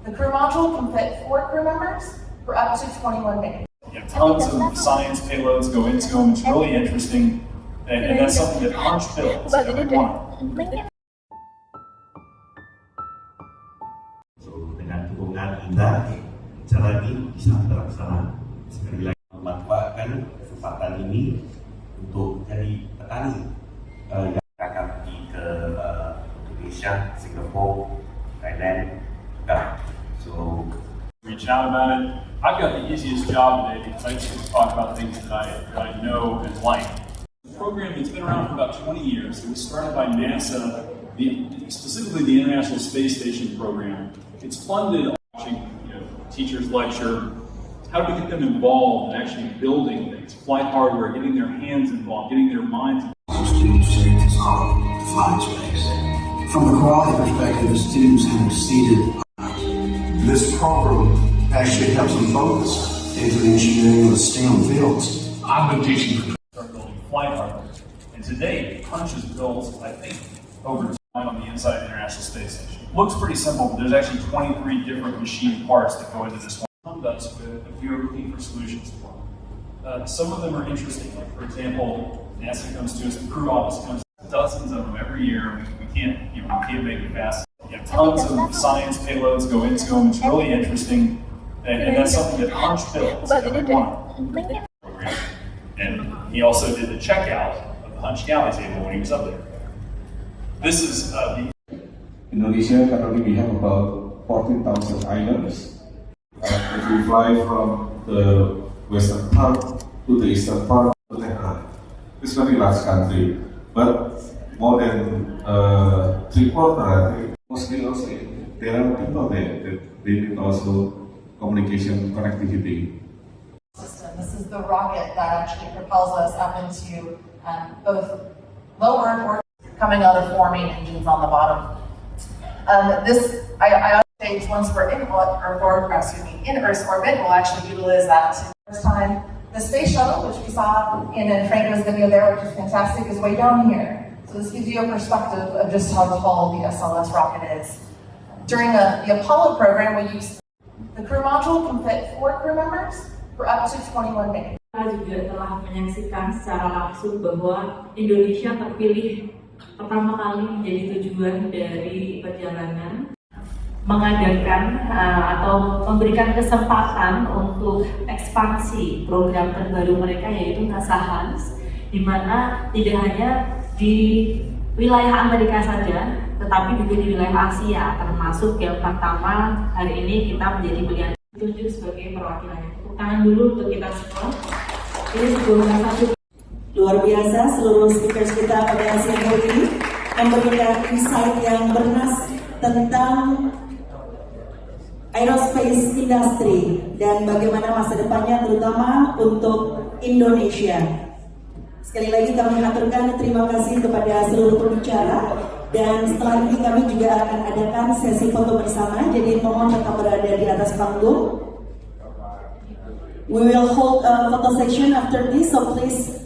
The crew module can fit 4 crew members for up to 21 days. Tons of science payloads go into them. It's really interesting, and that's something that Punch builds every one. So, dengan dukungan Anda, acara ini bisa terlaksana. Sekali lagi, memanfaatkan kesempatan ini untuk jadi petani yang akan pergi ke Indonesia, Singapore, Thailand, juga. So, Reach out about it. I've got the easiest job today because I get to talk about things that I know and like. The program has been around for about 20 years. It was started by NASA, specifically the International Space Station program. It's funded watching teachers lecture. How do we get them involved in actually building things, flight hardware, getting their hands involved, getting their minds involved? Students take this on to fly in space. From the quality perspective, the students have exceeded. This program actually helps them focus into the engineering of the STEM fields. I've been teaching for Start building flight hardware. And today, Punch has built, I think, over time on the inside of the International Space Station. Looks pretty simple, but there's actually 23 different machine parts that go into this one. Come to us with if you're looking for solutions for them. Some of them are interesting. Like, for example, NASA comes to us, the crew office comes, dozens of them every year. We can't make it fast. Tons of science payloads go into them. It's really interesting, and that's something that Punch builds every one. And he also did the checkout of the Punch Galley table when he was up there. This is the Indonesia. Currently, we have about 14,000 islands. If we fly from the western part to the eastern part of Tehran, it's a very large country, but more than 3/4, I think. Mostly also, there are people there that they need also communication connectivity. This is the rocket that actually propels us up into both low Earth orbit, coming out of 4 main engines on the bottom. I stage once we're in Earth's orbit, we'll actually utilize that first time. The space shuttle, which we saw in Franco's video there, which is fantastic, is way down here. So this gives you a perspective of just how tall the SLS rocket is. During the Apollo program, we used the crew module can fit 4 crew members for up to 21 days. Kita juga telah menyaksikan secara langsung bahwa Indonesia terpilih pertama kali menjadi tujuan dari perjalanan, mengadakan atau memberikan kesempatan untuk ekspansi program terbaru mereka, yaitu NASA Hans, di mana tidak hanya di wilayah Amerika saja, tetapi juga di wilayah Asia, termasuk yang pertama hari ini kita menjadi bagian ditunjuk sebagai perwakilannya. Tepuk tangan dulu untuk kita semua. Ini sebuah satu luar biasa. Seluruh speakers kita pada siang hari ini memberikan insight yang bernas tentang aerospace industry dan bagaimana masa depannya, terutama untuk Indonesia. Sekali lagi kami haturkan terima kasih kepada seluruh pembicara, dan setelah ini kami juga akan adakan sesi foto bersama, jadi mohon tetap berada di atas panggung. We will hold a photo section after this, so please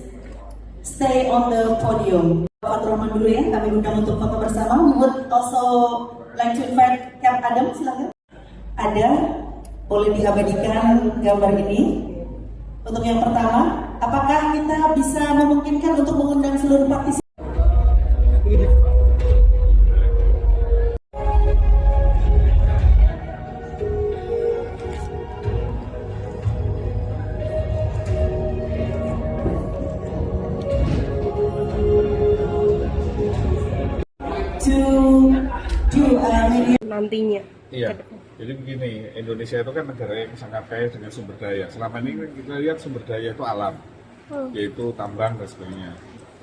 stay on the podium. Pak Roman dulu ya, kami undang untuk foto bersama. We would also like to invite Cap Adam, silakan. Ada, boleh diabadikan gambar ini. Untuk yang pertama, apakah kita bisa memungkinkan untuk mengundang seluruh partisipan? Nantinya. Iya. Jadi begini, Indonesia itu kan negara yang sangat kaya dengan sumber daya. Selama ini kita lihat sumber daya itu alam, yaitu tambang dan sebagainya.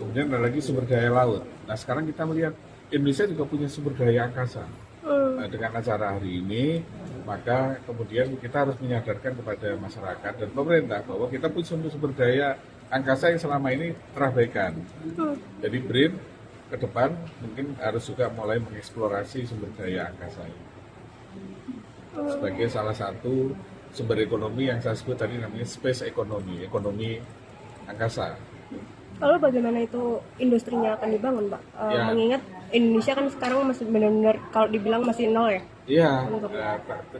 Kemudian ada lagi sumber daya laut. Nah sekarang kita melihat Indonesia juga punya sumber daya angkasa. Nah, dengan acara hari ini, maka kemudian kita harus menyadarkan kepada masyarakat dan pemerintah bahwa kita punya sumber daya angkasa yang selama ini terabaikan. Jadi BRIN ke depan mungkin harus juga mulai mengeksplorasi sumber daya angkasa ini sebagai salah satu sumber ekonomi yang saya sebut tadi, namanya space economy, ekonomi angkasa. Lalu bagaimana itu industrinya akan dibangun, Pak? Ya, mengingat Indonesia kan sekarang masih benar-benar kalau dibilang masih nol ya. Iya,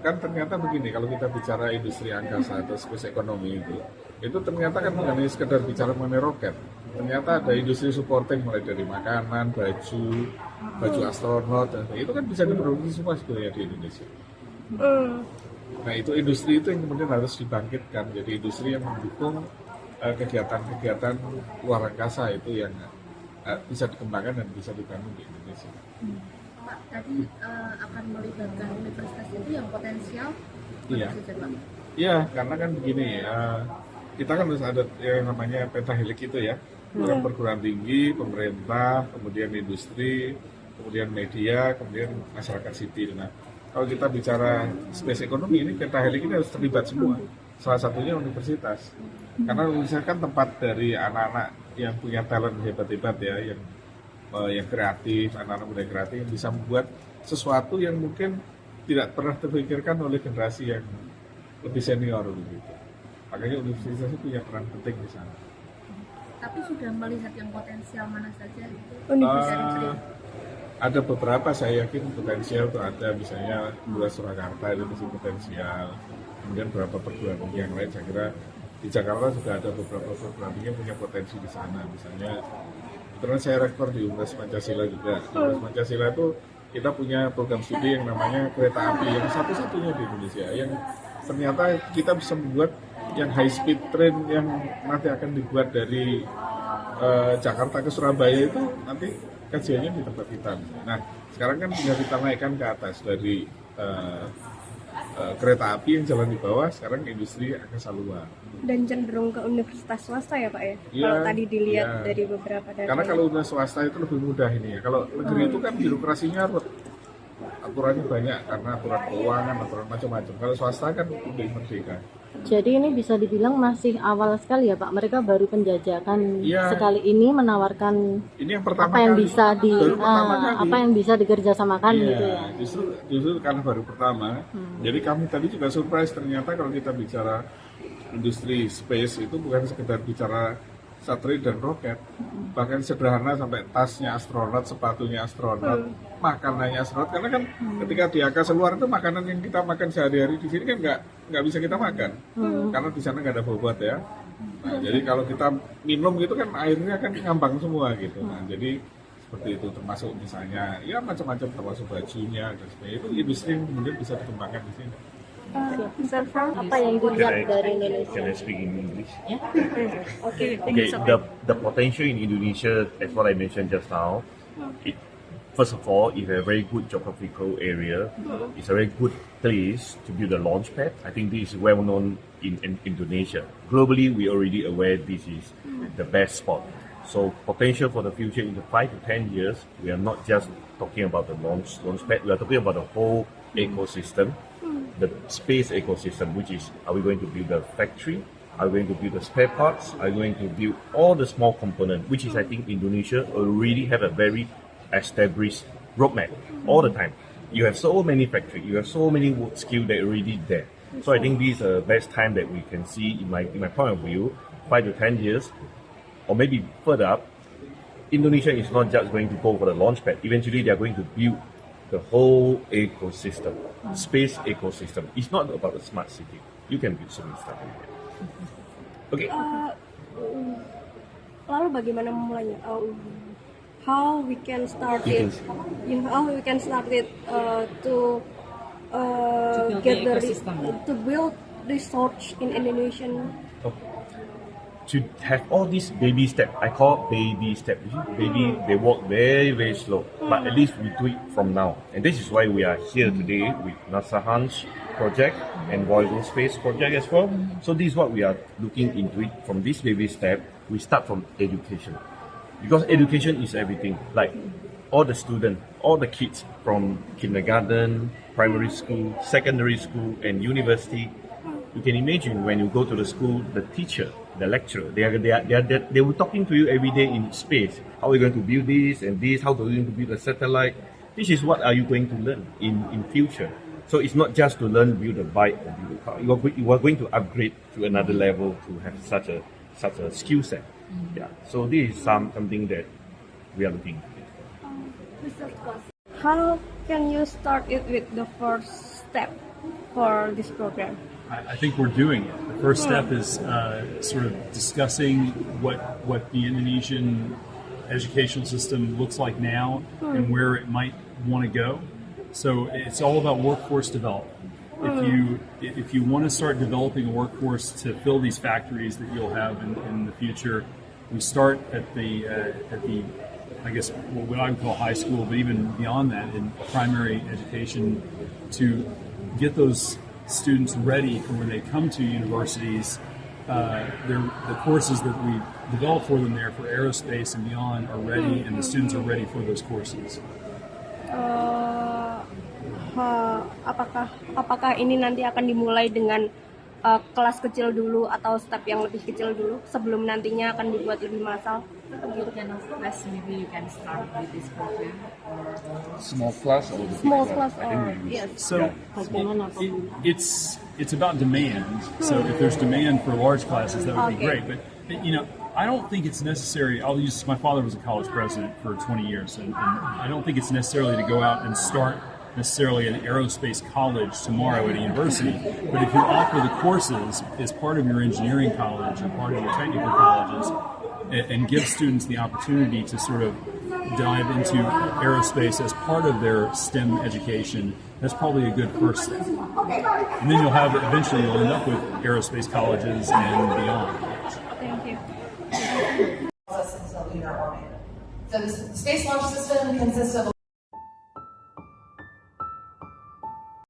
kan ternyata begini, kalau kita bicara industri angkasa atau space economy itu ternyata kan bukan hanya sekedar bicara mengenai roket. Ternyata ada industri supporting mulai dari makanan, baju astronot, itu kan bisa diproduksi semua sebenarnya di Indonesia. Nah itu industri itu yang kemudian harus dibangkitkan, jadi industri yang mendukung kegiatan-kegiatan luar angkasa itu yang bisa dikembangkan dan bisa dibangun di Indonesia. Pak, tadi akan melibatkan universitas itu yang potensial. Iya. Iya, karena kan begini, kita kan harus ada yang namanya pentahelix itu ya, perguruan tinggi, pemerintah, kemudian industri, kemudian media, kemudian masyarakat sipil. Nah, kalau kita bicara space economy ini pentahelix ini harus terlibat semua. Salah satunya universitas, karena universitas kan tempat dari anak-anak yang punya talent hebat-hebat ya, yang kreatif, anak-anak muda kreatif yang bisa membuat sesuatu yang mungkin tidak pernah terpikirkan oleh generasi yang lebih senior begitu. Makanya universitas itu punya peran penting di sana. Tapi sudah melihat yang potensial mana saja? Ada beberapa saya yakin potensial tuh ada, misalnya Surakarta itu masih potensial. Kemudian beberapa perguruan tinggi yang lain saya kira di Jakarta juga ada beberapa perguruan tinggi yang punya potensi di sana. Misalnya karena saya rektor di Universitas Pancasila juga. Di Universitas Pancasila itu kita punya program studi yang namanya kereta api yang satu-satunya di Indonesia, yang ternyata kita bisa membuat yang high speed train yang nanti akan dibuat dari Jakarta ke Surabaya itu nanti kajiannya di tempat kita. Nah sekarang kan tinggal kita naikkan ke atas dari kereta api yang jalan di bawah, sekarang industri angkasa luar. Dan cenderung ke universitas swasta ya Pak ya? Kalau tadi dilihat dari beberapa data. Karena kalau universitas swasta itu lebih mudah ini ya. Kalau negeri itu kan birokrasinya aturannya banyak karena aturan keuangan, aturan macam-macam. Kalau swasta kan lebih merdeka. Jadi ini bisa dibilang masih awal sekali ya Pak. Mereka baru penjajakan sekali ini menawarkan ini yang pertama apa yang kali, bisa apa yang bisa dikerjasamakan gitu ya. Justru karena baru pertama. Jadi kami tadi juga surprise ternyata kalau kita bicara industri space itu bukan sekedar bicara satelit dan roket, bahkan sederhana sampai tasnya astronot, sepatunya astronot, makanannya astronot. Karena kan ketika di angkasa luar itu makanan yang kita makan sehari-hari di sini kan nggak bisa kita makan, karena di sana nggak ada bobot ya. Nah, jadi kalau kita minum gitu kan airnya kan ngambang semua gitu. Nah, jadi seperti itu, termasuk misalnya ya macam-macam, termasuk bajunya dan sebagainya, itu industri yang kemudian bisa dikembangkan di sini. Apa yang dilihat dari Indonesia? Can I speak in English? Yeah. Okay. The potential in Indonesia, as what I mentioned just now, first of all, it's a very good geographical area. It's a very good place to build a launch pad. I think this is well known in Indonesia. Globally, we are already aware this is the best spot. So potential for the future in the 5 to 10 years, we are not just talking about the launch pad. We are talking about the whole ecosystem. The space ecosystem, which is, are we going to build a factory? Are we going to build the spare parts? Are we going to build all the small components? Which is, I think, Indonesia already have a very established roadmap all the time. You have so many factories, you have so many work skills that are already there. So I think this is the best time that we can see, in my point of view, 5 to 10 years, or maybe further up. Indonesia is not just going to go for the launch pad. Eventually, they are going to build the whole ecosystem, space ecosystem. It's not about a smart city. You can build so many stuff in there. Okay. Lalu bagaimana memulainya? How we can start it? How we can start it to get to build research in Indonesian. To have all these baby steps, I call baby steps. Baby, they walk very, very slow. But at least we do it from now. And this is why we are here today with NASA Hans project and Voyager Space project as well. So this is what we are looking into it. From this baby step, we start from education. Because education is everything. Like all the students, all the kids from kindergarten, primary school, secondary school, and university. You can imagine when you go to the school, the teacher, the lecturer, they were talking to you every day in space. How are you going to build this and this? How are you going to build a satellite? This is what are you going to learn in future. So it's not just to learn build a bike or build a car. You are going to upgrade to another level to have such a skill set. Yeah. So this is something that we are looking at. research class. How can you start it with the first step for this program? I think we're doing it. The first step is sort of discussing what the Indonesian educational system looks like now and where it might want to go. So it's all about workforce development. If you want to start developing a workforce to fill these factories that you'll have in the future, we start at the I guess what I would call high school, but even beyond that in primary education, to get those students ready for when they come to universities. The courses that we develop for them there for aerospace and beyond are ready, and the students are ready for those courses. Apakah ini nanti akan dimulai dengan kelas kecil dulu atau step yang lebih kecil dulu sebelum nantinya akan dibuat lebih massal? What kind of class maybe you can start with this program? Small class or Small class or yes. So it's about demand. So if there's demand for large classes, that would be great. But I don't think it's necessary. My father was a college president for 20 years, and I don't think it's necessarily to go out and start necessarily an aerospace college tomorrow at a university. But if you offer the courses as part of your engineering college or part of your technical colleges, and give students the opportunity to sort of dive into aerospace as part of their STEM education, that's probably a good first step. And then eventually you'll end up with aerospace colleges and beyond. Thank you. Us into lunar orbit. So the Space Launch System consists of